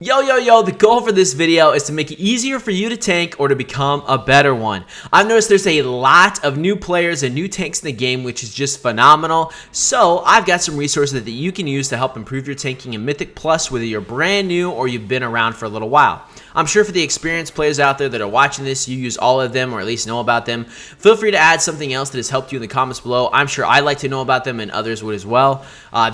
Yo, the goal for this video is to make it easier for you to tank or to become a better one. I've noticed there's a lot of new players and new tanks in the game, which is just phenomenal. So I've got some resources that you can use to help improve your tanking in Mythic Plus, whether you're brand new or you've been around for a little while. I'm sure for the experienced players out there that are watching this, you use all of them or at least know about them. Feel free to add something else that has helped you in the comments below. I'm sure I like to know about them and others would as well.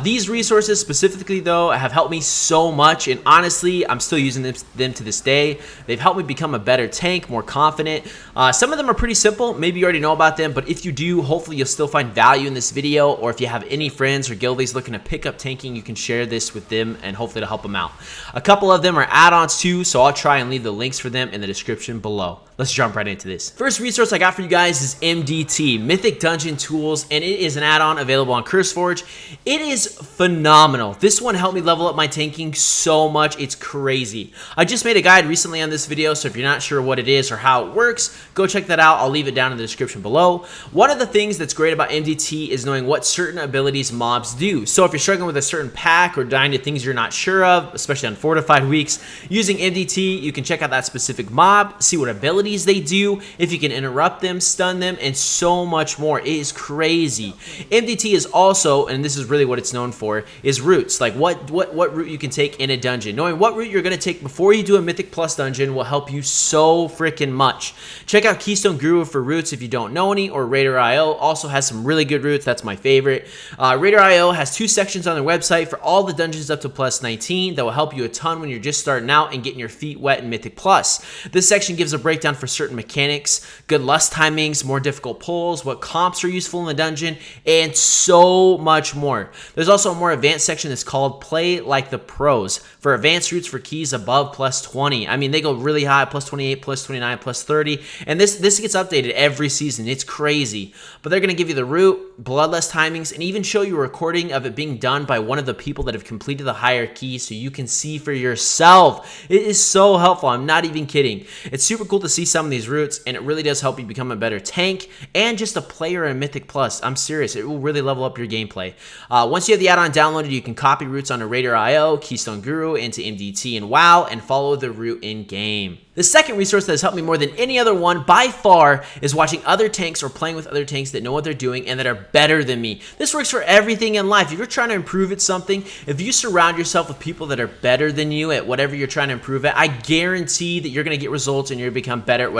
These resources specifically though have helped me so much, and honestly I'm still using them to this day. They've helped me become a better tank, more confident. Some of them are pretty simple. Maybe you already know about them, but if you do, hopefully you'll still find value in this video, or if you have any friends or guildies looking to pick up tanking, you can share this with them and hopefully to help them out. A couple of them are add-ons too, so I'll try and leave the links for them in the description below. Let's jump right into this. First resource I got for you guys is MDT, Mythic Dungeon Tools, and it is an add-on available on CurseForge. It is phenomenal. This one helped me level up my tanking so much, it's crazy. I just made a guide recently on this video, so if you're not sure what it is or how it works, go check that out. I'll leave it down in the description below. One of the things that's great about MDT is knowing what certain abilities mobs do. So if you're struggling with a certain pack or dying to things you're not sure of, especially on fortified weeks, using MDT, you can check out that specific mob, see what abilities they do, if you can interrupt them, stun them, and so much more. It is crazy. MDT is also, and this is really what it's known for, is routes. Like what route you can take in a dungeon. Knowing what route you're going to take before you do a Mythic Plus dungeon will help you so freaking much. Check out Keystone Guru for routes if you don't know any, or Raider.io also has some really good routes. That's my favorite. Raider.io has 2 sections on their website for all the dungeons up to plus 19 that will help you a ton when you're just starting out and getting your feet wet in Mythic Plus. This section gives a breakdown for certain mechanics, good lust timings, more difficult pulls, what comps are useful in the dungeon, and so much more. There's also a more advanced section that's called Play Like the Pros for advanced routes for keys above plus 20. I mean, they go really high, plus 28, plus 29, plus 30, and this gets updated every season. It's crazy. But they're going to give you the route, bloodlust timings, and even show you a recording of it being done by one of the people that have completed the higher key so you can see for yourself. It is so helpful. I'm not even kidding. It's super cool to see some of these routes, and it really does help you become a better tank and just a player in Mythic Plus. I'm serious. It will really level up your gameplay. Once you have the add-on downloaded, you can copy routes onto Raider.io, Keystone Guru, into MDT and WoW, and follow the route in-game. The second resource that has helped me more than any other one by far is watching other tanks or playing with other tanks that know what they're doing and that are better than me. This works for everything in life. If you're trying to improve at something, if you surround yourself with people that are better than you at whatever you're trying to improve at, I guarantee that you're going to get results and you're going to become better at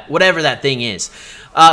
whatever that thing is.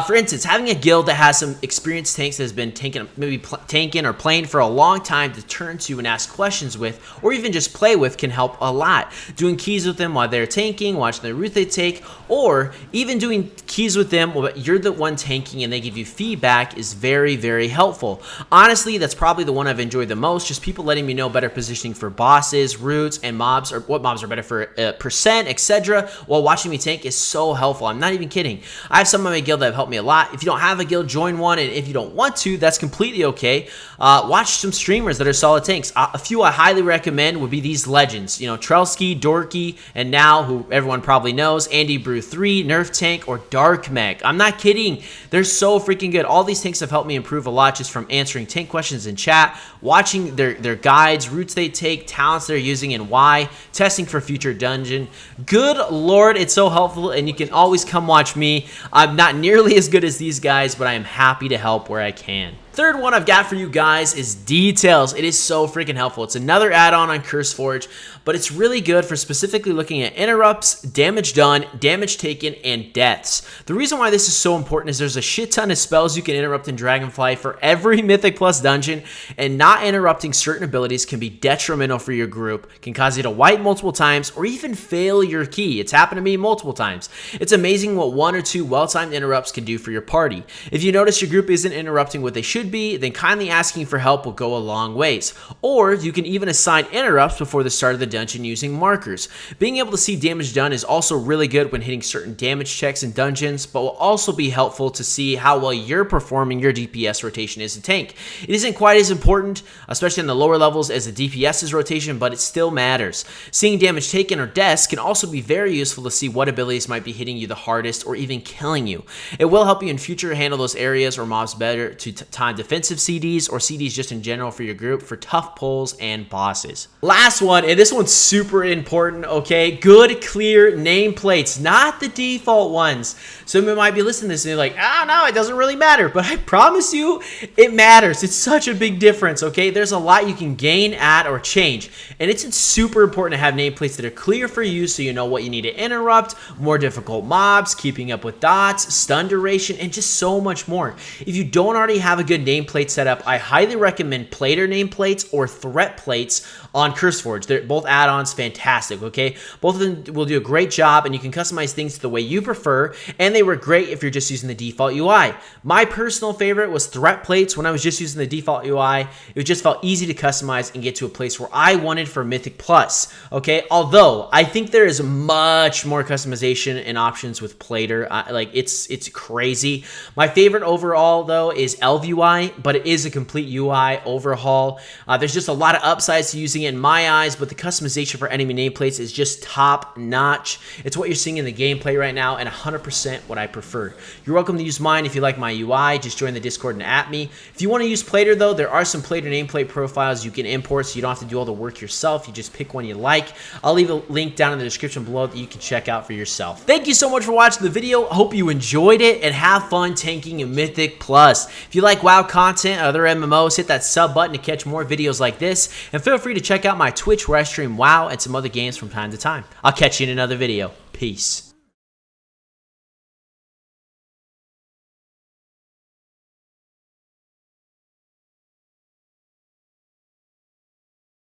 For instance, having a guild that has some experienced tanks that has been tanking or playing for a long time to turn to and ask questions with, or even just play with, can help a lot. Doing keys with them while they're tanking, watching the route they take, or even doing keys with them while you're the one tanking and they give you feedback is very, very helpful. Honestly, that's probably the one I've enjoyed the most, just people letting me know better positioning for bosses, routes, and mobs, or what mobs are better for percent, etc. while watching me tank is so helpful. I'm not even kidding. I have some of my guild that have helped me a lot. If you don't have a guild, join one, and if you don't want to, that's completely okay. Watch some streamers that are solid tanks. A few I highly recommend would be these legends, you know, Trelsky, Dorky, and now, who everyone probably knows, Andy Brew 3, Nerf Tank, or Dark Mech. I'm not kidding. They're so freaking good. All these tanks have helped me improve a lot just from answering tank questions in chat, watching their guides, routes they take, talents they're using, and why, testing for future dungeon. Good Lord, it's so helpful, and you can always come watch me. I'm not nearly as good as these guys, but I am happy to help where I can. Third one I've got for you guys is Details. It is so freaking helpful. It's another add-on on CurseForge, but it's really good for specifically looking at interrupts, damage done, damage taken, and deaths. The reason why this is so important is there's a shit ton of spells you can interrupt in Dragonflight for every Mythic Plus dungeon, and not interrupting certain abilities can be detrimental for your group, can cause you to wipe multiple times, or even fail your key. It's happened to me multiple times. It's amazing what 1 or 2 well-timed interrupts can do for your party. If you notice your group isn't interrupting what they should be, then kindly asking for help will go a long ways. Or you can even assign interrupts before the start of the dungeon using markers. Being able to see damage done is also really good when hitting certain damage checks in dungeons, but will also be helpful to see how well you're performing your DPS rotation as a tank. It isn't quite as important, especially on the lower levels, as the DPS's rotation, but it still matters. Seeing damage taken or deaths can also be very useful to see what abilities might be hitting you the hardest or even killing you. It will help you in future handle those areas or mobs better to time defensive CDs or CDs just in general for your group for tough pulls and bosses. Last one, and this one's super important, okay? Good, clear nameplates, not the default ones. Some of you might be listening to this and you're like, oh no, it doesn't really matter. But I promise you, it matters. It's such a big difference, okay? There's a lot you can gain, add, or change. And it's super important to have nameplates that are clear for you so you know what you need to interrupt, more difficult mobs, keeping up with dots, stun duration, and just so much more. If you don't already have a good nameplate setup, I highly recommend plater nameplates or threat plates on CurseForge. They're both add-ons, fantastic, okay? Both of them will do a great job, and you can customize things the way you prefer, and they work great if you're just using the default UI. My personal favorite was threat plates. When I was just using the default UI, it just felt easy to customize and get to a place where I wanted for Mythic Plus, okay? Although, I think there is much more customization and options with plater. Like, it's crazy. My favorite overall, though, is ElvUI, but it is a complete UI overhaul. There's just a lot of upsides to using it in my eyes, but the customization for enemy nameplates is just top notch. It's what you're seeing in the gameplay right now, and 100% what I prefer. You're welcome to use mine if you like my UI. Just join the Discord and at me. If you want to use plater, though, there are some plater nameplate profiles you can import, so you don't have to do all the work yourself. You just pick one you like. I'll leave a link down in the description below that you can check out for yourself. Thank you so much for watching the video. Hope you enjoyed it and have fun tanking in Mythic Plus. If you like WoW content or other MMOs, hit that sub button to catch more videos like this, and feel free to check out my Twitch where I stream WoW and some other games from time to time. I'll catch you in another video. Peace.